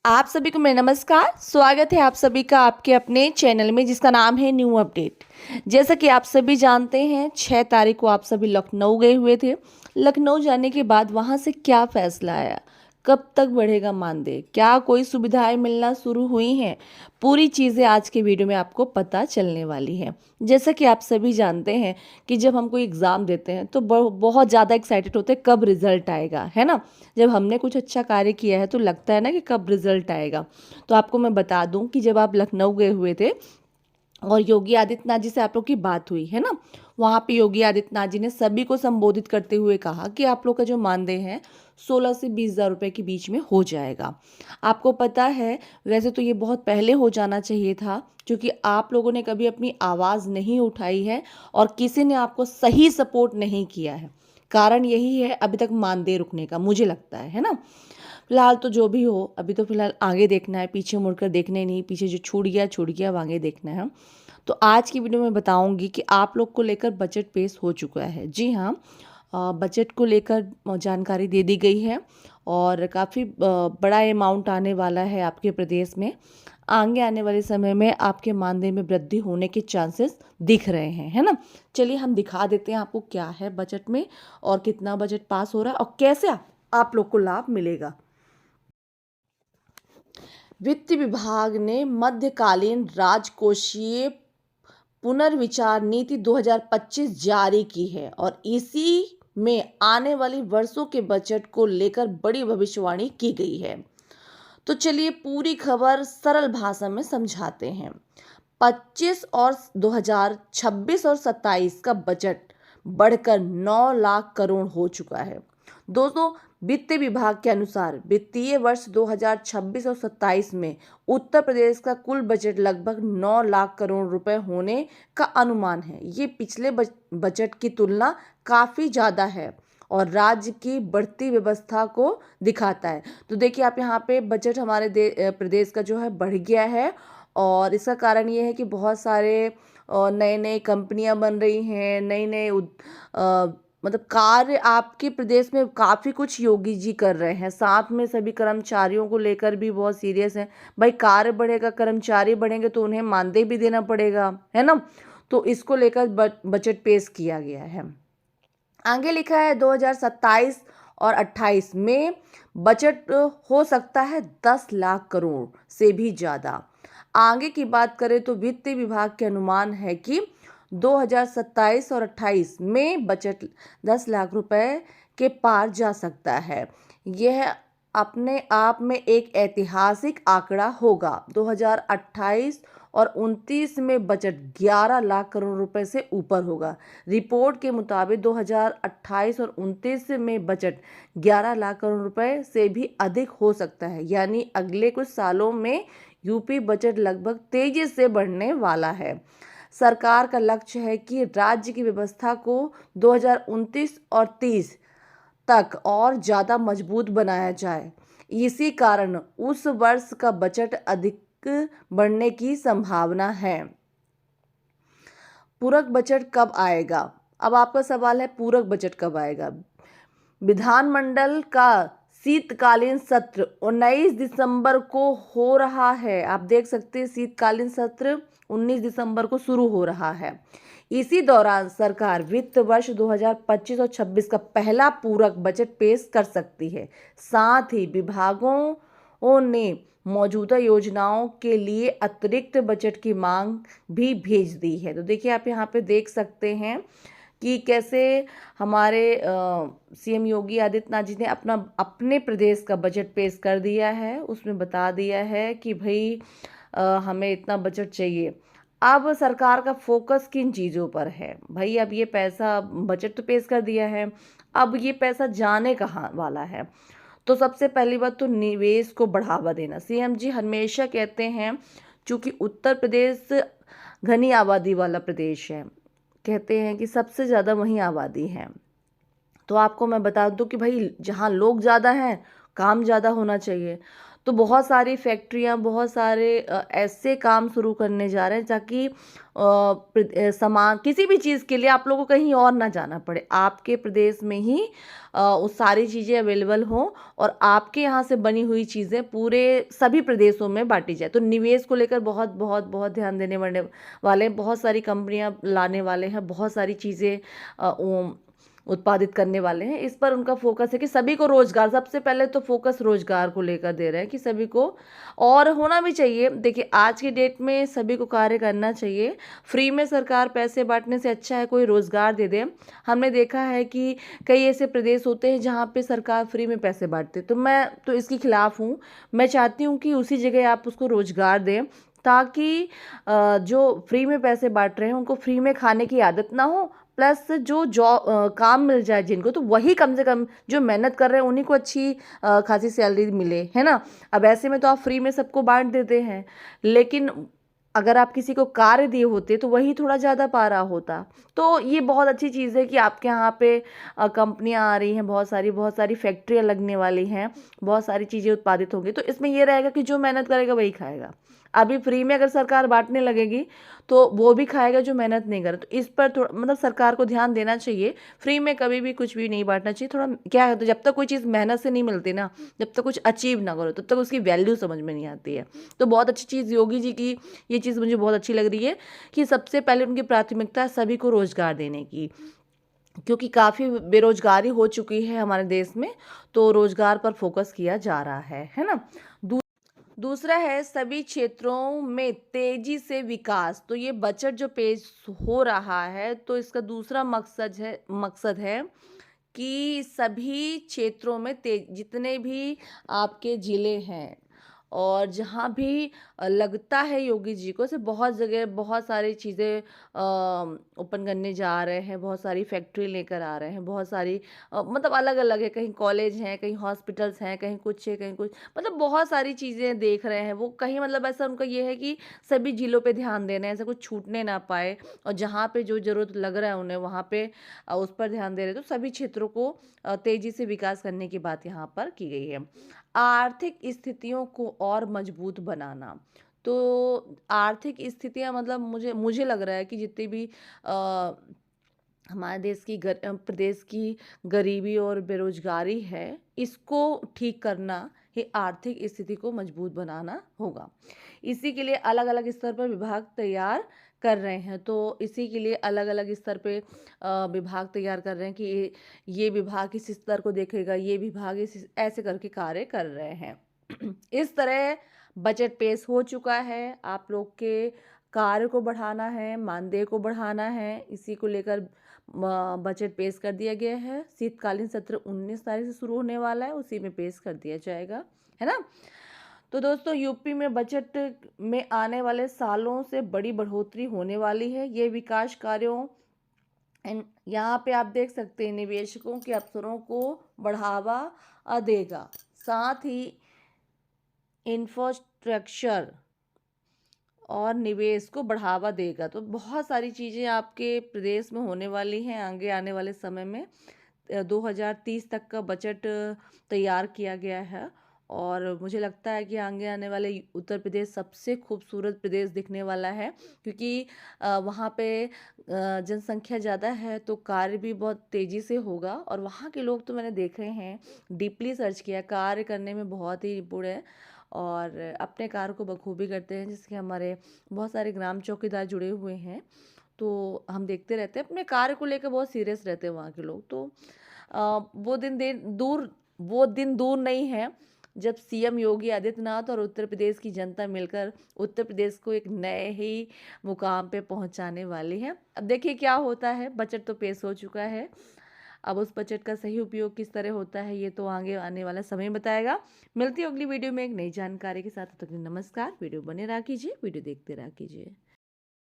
आप सभी को मेरा नमस्कार। स्वागत है आप सभी का आपके अपने चैनल में जिसका नाम है न्यू अपडेट। जैसा कि आप सभी जानते हैं 6 तारीख को आप सभी लखनऊ गए हुए थे। लखनऊ जाने के बाद वहां से क्या फैसला आया, कब तक बढ़ेगा मानदेय, क्या कोई सुविधाएं मिलना शुरू हुई हैं, पूरी चीज़ें आज के वीडियो में आपको पता चलने वाली हैं। जैसा कि आप सभी जानते हैं कि जब हम कोई एग्ज़ाम देते हैं तो बहुत ज़्यादा एक्साइटेड होते हैं कब रिजल्ट आएगा, है ना। जब हमने कुछ अच्छा कार्य किया है तो लगता है ना कि कब रिजल्ट आएगा। तो आपको मैं बता दूं कि जब आप लखनऊ गए हुए थे और योगी आदित्यनाथ जी से आप लोग की बात हुई है ना, वहाँ पे योगी आदित्यनाथ जी ने सभी को संबोधित करते हुए कहा कि आप लोग का जो मानदेय है 16 से 20 हज़ार रुपये के बीच में हो जाएगा। आपको पता है वैसे तो ये बहुत पहले हो जाना चाहिए था, क्योंकि आप लोगों ने कभी अपनी आवाज़ नहीं उठाई है और किसी ने आपको सही सपोर्ट नहीं किया है। कारण यही है अभी तक मानदेय रुकने का, मुझे लगता है ना। फिलहाल तो जो भी हो, अभी तो फिलहाल आगे देखना है, पीछे मुड़कर देखना ही नहीं। पीछे जो छूट गया अब आगे देखना है। तो आज की वीडियो में बताऊंगी कि आप लोग को लेकर बजट पेश हो चुका है। जी हाँ, बजट को लेकर जानकारी दे दी गई है और काफ़ी बड़ा अमाउंट आने वाला है आपके प्रदेश में। आगे आने वाले समय में आपके मानदेय में वृद्धि होने के चांसेस दिख रहे हैं, है ना। चलिए हम दिखा देते हैं आपको क्या है बजट में और कितना बजट पास हो रहा है और कैसे आप लोग को लाभ मिलेगा। वित्त विभाग ने मध्यकालीन राजकोषीय पुनर्विचार नीति 2025 जारी की है और इसी में आने वाली वर्षों के बजट को लेकर बड़ी भविष्यवाणी की गई है। तो चलिए पूरी खबर सरल भाषा में समझाते हैं। 25 और 2026 और 27 का बजट बढ़कर 9 लाख करोड़ हो चुका है। दोस्तों, वित्त विभाग के अनुसार वित्तीय वर्ष 2026 और 27 में उत्तर प्रदेश का कुल बजट लगभग 9 लाख करोड़ रुपए होने का अनुमान है। ये पिछले बजट की तुलना काफ़ी ज़्यादा है और राज्य की बढ़ती व्यवस्था को दिखाता है। तो देखिए आप यहाँ पे बजट हमारे प्रदेश का जो है बढ़ गया है और इसका कारण ये है कि बहुत सारे नए नए कंपनियां बन रही हैं, नए नए मतलब कार्य आपके प्रदेश में काफ़ी कुछ योगी जी कर रहे हैं। साथ में सभी कर्मचारियों को लेकर भी बहुत सीरियस हैं। भाई कार्य बढ़ेगा, कर्मचारी बढ़ेंगे तो उन्हें मानदेय भी देना पड़ेगा, है ना। तो इसको लेकर बजट पेश किया गया है। आगे लिखा है 2027 और 28 में बजट हो सकता है 10 लाख करोड़ से भी ज़्यादा। आगे की बात करें तो वित्त विभाग के अनुमान है कि 2027 और 28 में बजट 10 लाख रुपए के पार जा सकता है। यह अपने आप में एक ऐतिहासिक आंकड़ा होगा। 2028 और 29 में बजट 11 लाख करोड़ रुपए से ऊपर होगा। रिपोर्ट के मुताबिक 2028 और 29 में बजट 11 लाख करोड़ रुपए से भी अधिक हो सकता है। यानी अगले कुछ सालों में यूपी बजट लगभग तेजी से बढ़ने वाला है। सरकार का लक्ष्य है कि राज्य की व्यवस्था को 2029 और 30 तक और ज़्यादा मजबूत बनाया जाए। इसी कारण उस वर्ष का बजट अधिक बढ़ने की संभावना है। पूरक बजट कब आएगा? अब आपका सवाल है पूरक बजट कब आएगा। विधानमंडल का शीतकालीन सत्र 19 दिसंबर को हो रहा है। आप देख सकते हैं शीतकालीन सत्र 19 दिसंबर को शुरू हो रहा है। इसी दौरान सरकार वित्त वर्ष 2025 और 26 का पहला पूरक बजट पेश कर सकती है। साथ ही विभागों ने मौजूदा योजनाओं के लिए अतिरिक्त बजट की मांग भी भेज दी है। तो देखिए आप यहाँ पे देख सकते हैं कि कैसे हमारे सीएम योगी आदित्यनाथ जी ने अपने प्रदेश का बजट पेश कर दिया है। उसमें बता दिया है कि भाई हमें इतना बजट चाहिए। अब सरकार का फोकस किन चीज़ों पर है भाई। अब ये पैसा बजट तो पेश कर दिया है, अब ये पैसा जाने कहाँ वाला है। तो सबसे पहली बात तो निवेश को बढ़ावा देना। सीएम जी हमेशा कहते हैं, चूंकि उत्तर प्रदेश घनी आबादी वाला प्रदेश है, कहते हैं कि सबसे ज़्यादा वहीं आबादी है। तो आपको मैं बता दूं कि भाई जहाँ लोग ज़्यादा हैं काम ज़्यादा होना चाहिए। तो बहुत सारी फैक्ट्रियाँ, बहुत सारे ऐसे काम शुरू करने जा रहे हैं ताकि सामान किसी भी चीज़ के लिए आप लोगों को कहीं और ना जाना पड़े, आपके प्रदेश में ही वो सारी चीज़ें अवेलेबल हों और आपके यहाँ से बनी हुई चीज़ें पूरे सभी प्रदेशों में बांटी जाए। तो निवेश को लेकर बहुत बहुत बहुत ध्यान देने वाले हैं, बहुत सारी कंपनियां लाने वाले हैं, बहुत सारी चीज़ें उत्पादित करने वाले हैं। इस पर उनका फोकस है कि सभी को रोजगार, सबसे पहले तो फोकस रोजगार को लेकर दे रहे हैं कि सभी को, और होना भी चाहिए। देखिए आज की डेट में सभी को कार्य करना चाहिए। फ्री में सरकार पैसे बांटने से अच्छा है कोई रोजगार दे दे। हमने देखा है कि कई ऐसे प्रदेश होते हैं जहाँ पे सरकार फ्री में पैसे बांटते, तो मैं तो इसके खिलाफ हूँ। मैं चाहती हूँ कि उसी जगह आप उसको रोजगार दें, ताकि जो फ्री में पैसे बांट रहे हैं उनको फ्री में खाने की आदत ना हो, प्लस जो काम मिल जाए जिनको, तो वही कम से कम जो मेहनत कर रहे हैं उन्हीं को अच्छी खासी सैलरी मिले, है ना। अब ऐसे में तो आप फ्री में सबको बांट देते हैं, लेकिन अगर आप किसी को कार्य दिए होते तो वही थोड़ा ज़्यादा पा रहा होता। तो ये बहुत अच्छी चीज़ है कि आपके यहाँ पे कंपनियाँ आ रही हैं, बहुत सारी फैक्ट्रियाँ लगने वाली हैं, बहुत सारी चीज़ें उत्पादित होंगी। तो इसमें ये रहेगा कि जो मेहनत करेगा वही खाएगा। अभी फ्री में अगर सरकार बांटने लगेगी तो वो भी खाएगा जो मेहनत नहीं करे। तो इस पर थोड़ा मतलब सरकार को ध्यान देना चाहिए। फ्री में कभी भी कुछ भी नहीं बांटना चाहिए। थोड़ा क्या है, तो जब तक कोई चीज़ मेहनत से नहीं मिलती ना, जब तक कुछ अचीव ना करो तब तक उसकी वैल्यू समझ में नहीं आती है। तो बहुत अच्छी चीज़ योगी जी की ये चीज़ मुझे बहुत अच्छी लग रही है कि सबसे पहले उनकी प्राथमिकता है सभी को रोजगार देने की, क्योंकि काफ़ी बेरोजगारी हो चुकी है हमारे देश में। तो रोजगार पर फोकस किया जा रहा है ना। दूसरा है सभी क्षेत्रों में तेजी से विकास। तो ये बजट जो पेश हो रहा है, तो इसका दूसरा मकसद है कि सभी क्षेत्रों में तेज, जितने भी आपके जिले हैं और जहाँ भी लगता है योगी जी को, से बहुत जगह बहुत सारी चीज़ें ओपन करने जा रहे हैं, बहुत सारी फैक्ट्री लेकर आ रहे हैं, बहुत सारी मतलब अलग अलग है, कहीं कॉलेज हैं, कहीं हॉस्पिटल्स हैं, कहीं कुछ है, कहीं कुछ, मतलब बहुत सारी चीज़ें देख रहे हैं वो। कहीं मतलब ऐसा उनका ये है कि सभी जिलों पे ध्यान देना है, ऐसा कुछ छूटने ना पाए, और जहाँ पे जो ज़रूरत लग रहा है उन्हें वहाँ पे उस पर ध्यान दे रहे हैं। तो सभी क्षेत्रों को तेज़ी से विकास करने की बात यहाँ पर की गई है। आर्थिक स्थितियों को और मजबूत बनाना। तो आर्थिक स्थितियाँ मतलब मुझे लग रहा है कि जितनी भी हमारे प्रदेश की गरीबी और बेरोजगारी है, इसको ठीक करना ही आर्थिक स्थिति को मजबूत बनाना होगा। इसी के लिए अलग अलग स्तर पर विभाग तैयार कर रहे हैं। तो इसी के लिए अलग अलग स्तर पे विभाग तैयार कर रहे हैं कि ये विभाग इस स्तर को देखेगा, ये विभाग इस ऐसे करके कार्य कर रहे हैं। इस तरह बजट पेश हो चुका है। आप लोग के कार्य को बढ़ाना है, मानदेय को बढ़ाना है, इसी को लेकर बजट पेश कर दिया गया है। शीतकालीन सत्र 19 तारीख से शुरू होने वाला है, उसी में पेश कर दिया जाएगा, है ना। तो दोस्तों यूपी में बजट में आने वाले सालों से बड़ी बढ़ोतरी होने वाली है। ये विकास कार्यों यहाँ पे आप देख सकते हैं निवेशकों के अवसरों को बढ़ावा देगा, साथ ही इंफ्रास्ट्रक्चर और निवेश को बढ़ावा देगा। तो बहुत सारी चीज़ें आपके प्रदेश में होने वाली हैं आगे आने वाले समय में। 2030 तक का बजट तैयार किया गया है, और मुझे लगता है कि आगे आने वाले उत्तर प्रदेश सबसे खूबसूरत प्रदेश दिखने वाला है, क्योंकि वहाँ पे जनसंख्या ज़्यादा है तो कार्य भी बहुत तेज़ी से होगा। और वहाँ के लोग तो मैंने देखे हैं, डीपली सर्च किया, कार्य करने में बहुत ही निपुण है और अपने कार्य को बखूबी करते हैं। जैसे कि हमारे बहुत सारे ग्राम चौकीदार जुड़े हुए हैं, तो हम देखते रहते हैं अपने कार्य को लेकर बहुत सीरियस रहते हैं वहाँ के लोग। तो वो दिन दूर नहीं है जब सीएम योगी आदित्यनाथ और उत्तर प्रदेश की जनता मिलकर उत्तर प्रदेश को एक नए ही मुकाम पे पहुंचाने वाली है। अब देखिए क्या होता है। बजट तो पेश हो चुका है, अब उस बजट का सही उपयोग किस तरह होता है ये तो आगे आने वाला समय बताएगा। मिलती है अगली वीडियो में एक नई जानकारी के साथ। तब तक के लिए नमस्कार। वीडियो बने रहा कीजिए, वीडियो देखते रहा कीजिए।